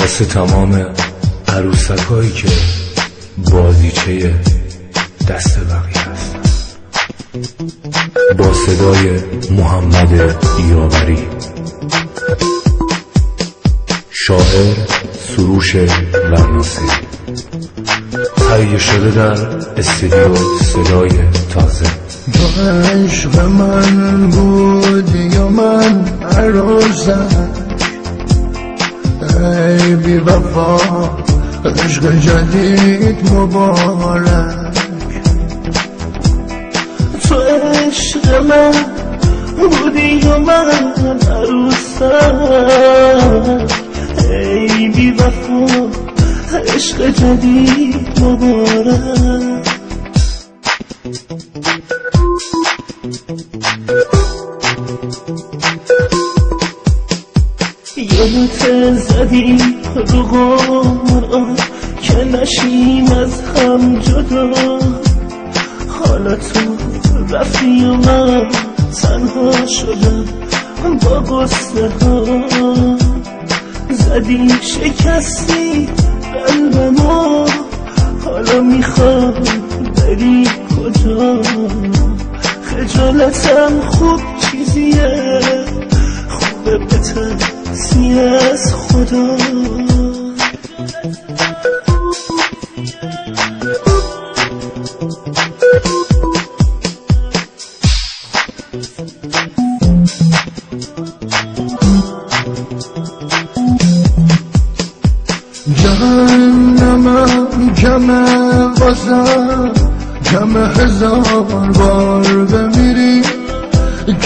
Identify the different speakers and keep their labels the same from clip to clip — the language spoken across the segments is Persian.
Speaker 1: واسه تمام عروسکایی که بازیچه دست بقیه هستن، با صدای محمد یاوری، شاعر سروش ورناسی، تهیه شده در استودیو صدای تازه.
Speaker 2: تو عشق من بودی و من عروسک، ای بی وفا عشق جدید مبارک.
Speaker 3: تو عشق من بودی و من عروسک، ای بی وفا عشق جدید مبارک. یادت زدی رو قرآن که نشیم از هم جدا، حالا تو رفتی و من تنها شدم با قصه ها. زدی شکستی قلبمو، حالا میخوام بری کجا؟ خجالتم خوب چیزیه، خوبه بترسی از خدا.
Speaker 2: جهنمم کمه واسم، کمه هزار بار بمیری،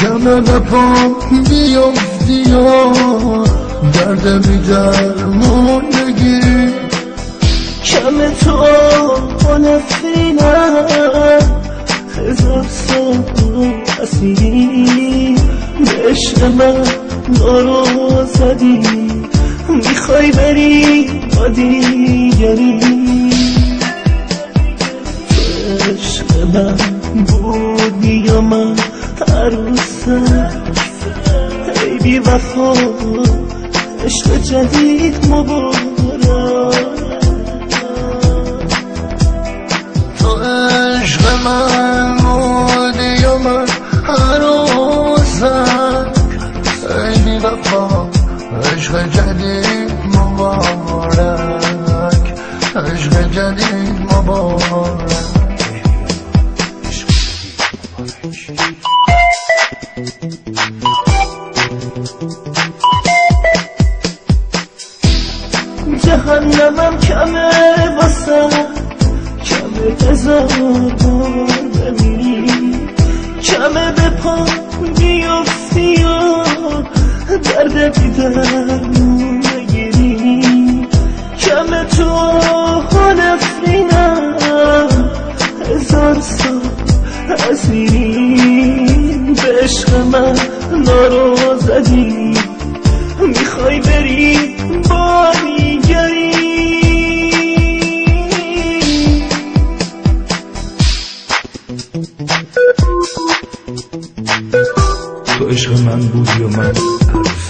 Speaker 2: کمه به پام بیفتی و درد بی درمون نگیری.
Speaker 3: کمه تو با نفرینم، هزار سال اسیری، به عشق من نارو زدی، میخوای بری با دیگری. تو عشق من بودی یا من عروسک، ای بی وفا عشق جدید مبارک.
Speaker 2: تو عشق من بودی یا من عروسک، ای بی وفا عشق جدید مبارک، عشق جدید مبارک.
Speaker 3: جهنمم کمه واسم، کمه هزار بار بمیری، کمه به پا بیفتی و درد بی درمون نگیری. کمه تو ها نفرینم، هزار سال اسیری، به عشق من نارو زدی، میخوای بری با دیگری.
Speaker 1: تو عشق من بودی و من عروسک،